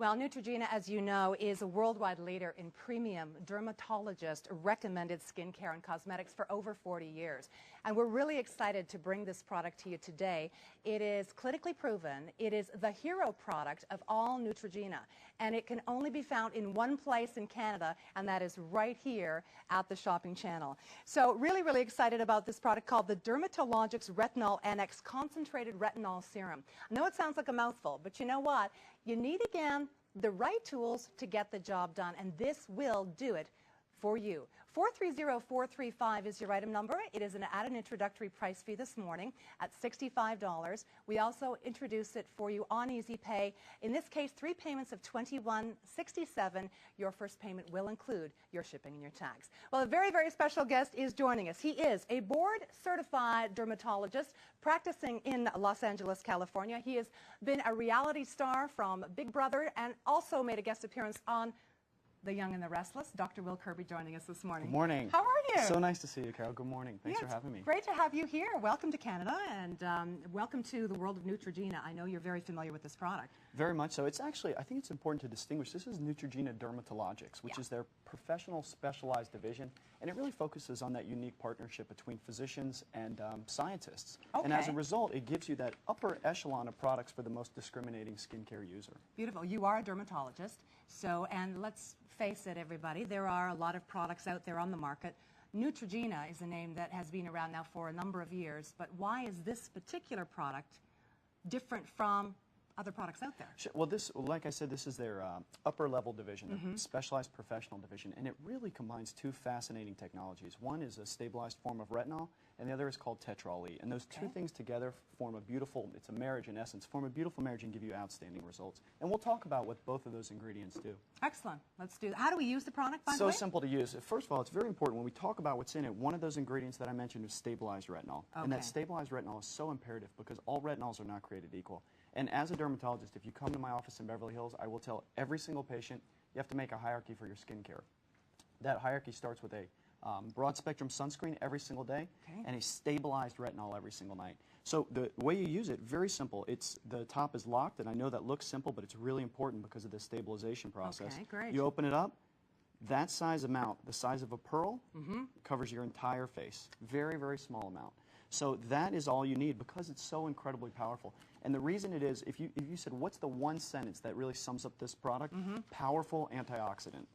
Well, Neutrogena, as you know, is a worldwide leader in premium dermatologist-recommended skincare and cosmetics for over 40 years. And we're really excited to bring this product to you today. It is clinically proven. It is the hero product of all Neutrogena. And it can only be found in one place in Canada, and that is right here at the shopping channel. So really, really excited about this product called the Dermatologics Retinol NX Concentrated Retinol Serum. I know it sounds like a mouthful, but you know what? You need, again, the right tools to get the job done, and this will do it for you. 430-435 is your item number. It is at an introductory price fee this morning at $65. We also introduce it for you on Easy Pay. In this case, 3 payments of $21.67. Your first payment will include your shipping and your tax. Well, a very, very special guest is joining us. He is a board-certified dermatologist practicing in Los Angeles, California. He has been a reality star from Big Brother and also made a guest appearance on The Young and the Restless. Dr. Will Kirby joining us this morning. Good morning. How are you? So nice to see you, Carol. Good morning. Thanks for having me. Great to have you here. Welcome to Canada, and welcome to the world of Neutrogena. I know you're very familiar with this product. Very much so. It's actually, I think it's important to distinguish, this is Neutrogena Dermatologics, which is their professional specialized division, and it really focuses on that unique partnership between physicians and scientists. Okay. And as a result, it gives you that upper echelon of products for the most discriminating skincare user. Beautiful. You are a dermatologist, so, and let's face it, everybody, there are a lot of products out there on the market. Neutrogena is a name that has been around now for a number of years, but why is this particular product different from other products out there? Sure. Well, this, like I said, this is their upper level division, their specialized professional division, and it really combines 2 fascinating technologies. One is a stabilized form of retinol, and the other is called Tetrol E. And those 2 things together form a beautiful, it's a marriage in essence, form a beautiful marriage and give you outstanding results. And we'll talk about what both of those ingredients do. Excellent. Let's do that. How do we use the product, by the So way? simple to use. First of all, it's very important when we talk about what's in it. One of those ingredients that I mentioned is stabilized retinol. And that stabilized retinol is so imperative because all retinols are not created equal. And as a dermatologist, if you come to my office in Beverly Hills, I will tell every single patient you have to make a hierarchy for your skincare. That hierarchy starts with a broad spectrum sunscreen every single day and a stabilized retinol every single night. So the way you use it, very simple. It's the top is locked, and I know that looks simple, but it's really important because of the stabilization process. Okay, great. You open it up. That size amount, the size of a pearl, covers your entire face. Very, very small amount. So that is all you need because it's so incredibly powerful. And the reason it is, if you said, what's the one sentence that really sums up this product? Powerful antioxidant.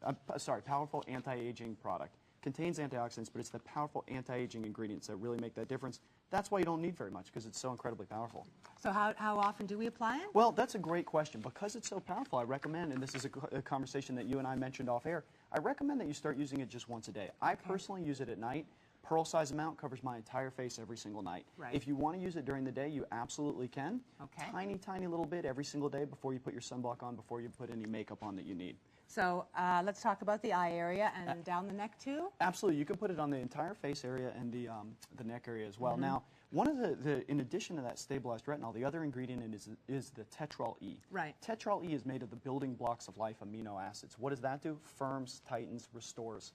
Powerful anti-aging product. Contains antioxidants, but it's the powerful anti-aging ingredients that really make that difference. That's why you don't need very much, because it's so incredibly powerful. So how often do we apply it? Well, that's a great question. Because it's so powerful, I recommend, and this is a conversation that you and I mentioned off air, I recommend that you start using it just once a day. I personally use it at night. Pearl size amount covers my entire face every single night. Right. If you want to use it during the day, you absolutely can. Okay. Tiny, tiny little bit every single day before you put your sunblock on, before you put any makeup on that you need. So let's talk about the eye area and down the neck too. Absolutely. You can put it on the entire face area and the neck area as well. Now, one of in addition to that stabilized retinol, the other ingredient is the Tetrol E. Right. Tetrol E is made of the building blocks of life, amino acids. What does that do? Firms, tightens, restores.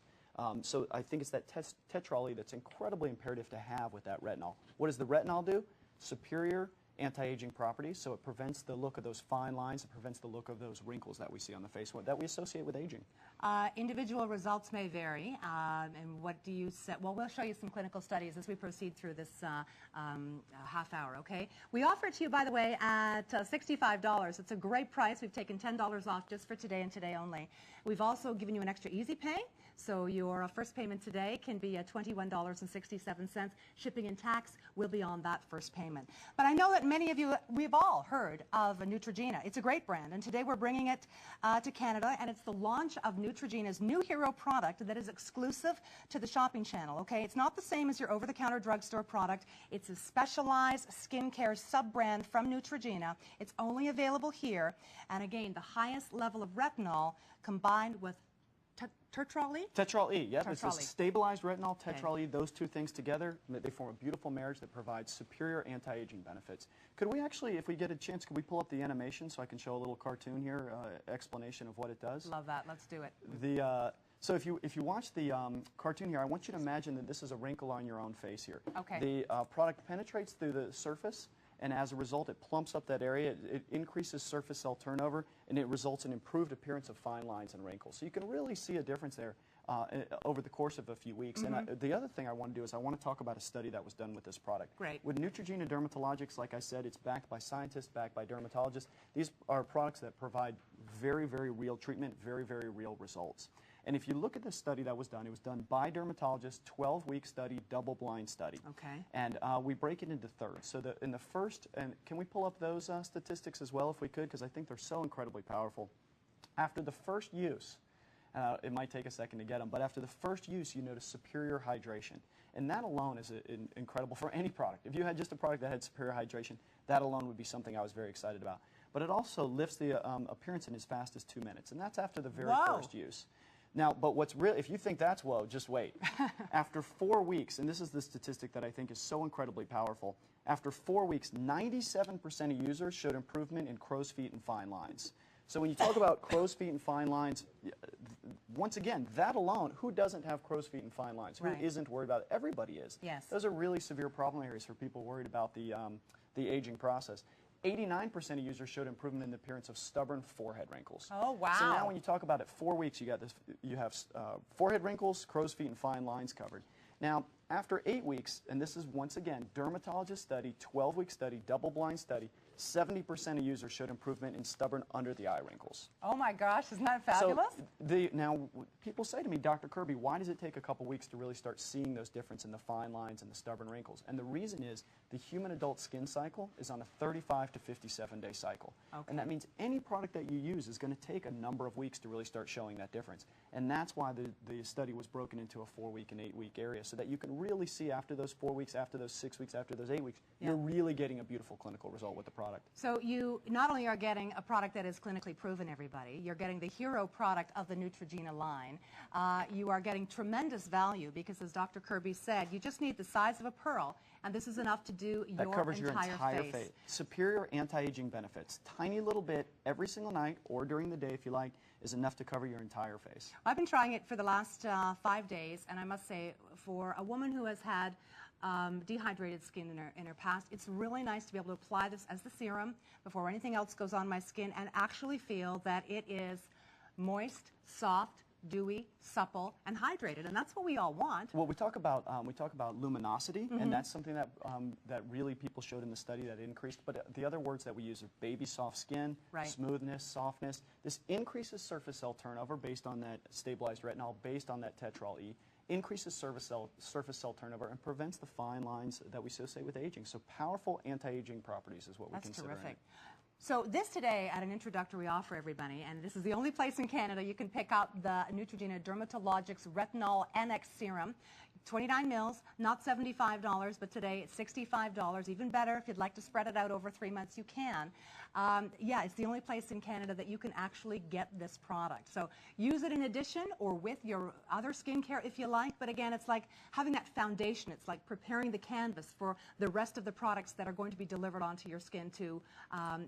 So I think it's that Tetrol E that's incredibly imperative to have with that retinol. What does the retinol do? Superior anti-aging properties, so it prevents the look of those fine lines, it prevents the look of those wrinkles that we see on the face that we associate with aging. Individual results may vary, and what do you set? Well, we'll show you some clinical studies as we proceed through this half hour, okay? We offer it to you, by the way, at $65. It's a great price. We've taken $10 off just for today and today only. We've also given you an extra easy pay, so your first payment today can be at $21.67. Shipping and tax will be on that first payment. But I know that many of you, we've all heard of Neutrogena. It's a great brand, and today we're bringing it to Canada, and it's the launch of Neutrogena's new hero product that is exclusive to the shopping channel, okay? It's not the same as your over-the-counter drugstore product. It's a specialized skincare sub-brand from Neutrogena. It's only available here, and again, the highest level of retinol combined with Tetrol E? Tetrol E, yep. It's a Tetrol E. stabilized retinol, Tetrol E. Those 2 things together, they form a beautiful marriage that provides superior anti-aging benefits. Could we actually, if we get a chance, could we pull up the animation so I can show a little cartoon here, explanation of what it does? Love that. Let's do it. So if you watch the cartoon here, I want you to imagine that this is a wrinkle on your own face here. Okay. The product penetrates through the surface, and as a result, it plumps up that area, it increases surface cell turnover, and it results in improved appearance of fine lines and wrinkles. So you can really see a difference there over the course of a few weeks. And the other thing I want to do is I want to talk about a study that was done with this product. Great. With Neutrogena Dermatologics, like I said, it's backed by scientists, backed by dermatologists. These are products that provide very, very real treatment, very, very real results. And if you look at the study that was done, it was done by dermatologists, 12-week study, double-blind study. Okay. And we break it into thirds. So in the first, and can we pull up those statistics as well if we could, because I think they're so incredibly powerful. After the first use, it might take a second to get them, but after the first use, you notice superior hydration. And that alone is incredible for any product. If you had just a product that had superior hydration, that alone would be something I was very excited about. But it also lifts the appearance in as fast as 2 minutes, and that's after the very first use. Now, but what's real, if you think that's whoa, just wait. After 4 weeks, and this is the statistic that I think is so incredibly powerful, after 4 weeks, 97% of users showed improvement in crow's feet and fine lines. So when you talk about crow's feet and fine lines, once again, that alone, who doesn't have crow's feet and fine lines? Who isn't worried about it? Everybody is. Yes. Those are really severe problem areas for people worried about the aging process. 89% of users showed improvement in the appearance of stubborn forehead wrinkles. Oh, wow. So now when you talk about it, 4 weeks, you have forehead wrinkles, crow's feet, and fine lines covered. Now, after 8 weeks, and this is once again, dermatologist study, 12-week study, double-blind study, 70% of users showed improvement in stubborn under-the-eye wrinkles. Oh my gosh, isn't that fabulous? So now, people say to me, Dr. Kirby, why does it take a couple weeks to really start seeing those differences in the fine lines and the stubborn wrinkles? And the reason is the human adult skin cycle is on a 35 to 57-day cycle. Okay. And that means any product that you use is going to take a number of weeks to really start showing that difference. And that's why the study was broken into a 4-week and 8-week area, so that you can really see after those 4 weeks, after those 6 weeks, after those 8 weeks, you're really getting a beautiful clinical result with the product. So you not only are getting a product that is clinically proven, everybody, you're getting the hero product of the Neutrogena line. You are getting tremendous value because, as Dr. Kirby said, you just need the size of a pearl, and this is enough to do that covers your entire face. Superior anti-aging benefits. Tiny little bit every single night or during the day, if you like, is enough to cover your entire face. I've been trying it for the last 5 days, and I must say, for a woman who has had dehydrated skin in her past, it's really nice to be able to apply this as the serum before anything else goes on my skin and actually feel that it is moist, soft, dewy, supple, and hydrated, and that's what we all want. Well, we talk about luminosity, and that's something that that really people showed in the study that increased. But the other words that we use are baby soft skin, smoothness, softness. This increases surface cell turnover based on that stabilized retinol, based on that tetrol E. Increases surface cell turnover and prevents the fine lines that we associate with aging. So powerful anti-aging properties is what we consider. That's terrific. So this today at an introductory offer, everybody, and this is the only place in Canada you can pick up the Neutrogena Dermatologics Retinol NX Serum. 29 mils, not $75, but today it's $65. Even better, if you'd like to spread it out over 3 months, you can. Yeah, it's the only place in Canada that you can actually get this product. So use it in addition or with your other skincare if you like, but again, it's like having that foundation. It's like preparing the canvas for the rest of the products that are going to be delivered onto your skin to,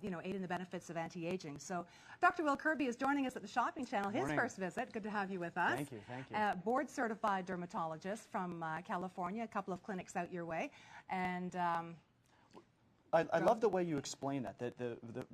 you know, aid in the benefits of anti-aging. So Dr. Will Kirby is joining us at the Shopping Channel, his first visit. Good to have you with us. Thank you, thank you. Board-certified dermatologist from California, a couple of clinics out your way, and I love the way you explain that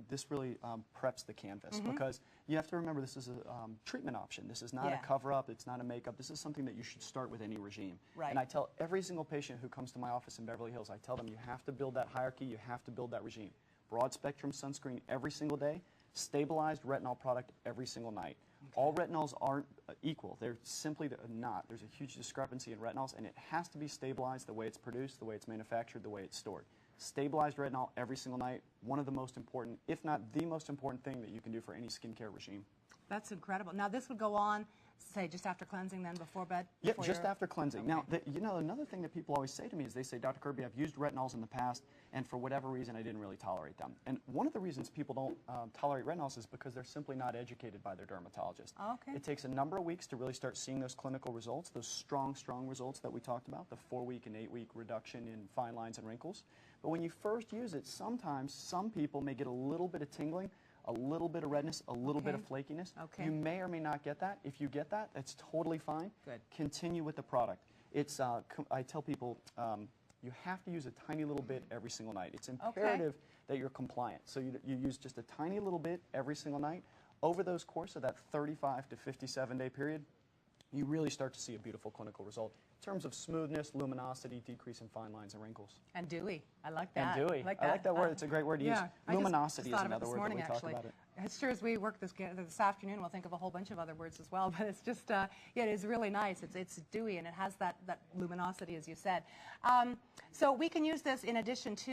this really preps the canvas, because you have to remember this is a treatment option. This is not a cover-up. It's not a makeup. This is something that you should start with any regime. Right. And I tell every single patient who comes to my office in Beverly Hills, I tell them you have to build that hierarchy. You have to build that regime. Broad-spectrum sunscreen every single day, stabilized retinol product every single night. Okay. All retinols aren't equal. They're simply not. There's a huge discrepancy in retinols, and it has to be stabilized the way it's produced, the way it's manufactured, the way it's stored. Stabilized retinol every single night, one of the most important, if not the most important thing that you can do for any skincare regime. That's incredible. Now this would go on, say, just after cleansing, then before bed? Yeah, just after cleansing. Okay. Now, you know, another thing that people always say to me is they say, Dr. Kirby, I've used retinols in the past, and for whatever reason, I didn't really tolerate them. And one of the reasons people don't tolerate retinols is because they're simply not educated by their dermatologist. Okay. It takes a number of weeks to really start seeing those clinical results, those strong results that we talked about, the 4-week and 8-week reduction in fine lines and wrinkles. But when you first use it, sometimes some people may get a little bit of tingling, a little bit of redness, a little bit of flakiness. Okay. You may or may not get that. If you get that, that's totally fine. Good. Continue with the product. It's I tell people you have to use a tiny little bit every single night. It's imperative that you're compliant. So you use just a tiny little bit every single night. Over those course of that 35 to 57-day period, you really start to see a beautiful clinical result in terms of smoothness, luminosity, decrease in fine lines and wrinkles. And dewy. I like that. And dewy. I like that word. It's a great word to use. Luminosity is another word that we talk about it. As sure as we work this afternoon, we'll think of a whole bunch of other words as well, but it's just, yeah, it is really nice. It's dewy, and it has that luminosity, as you said. So we can use this in addition to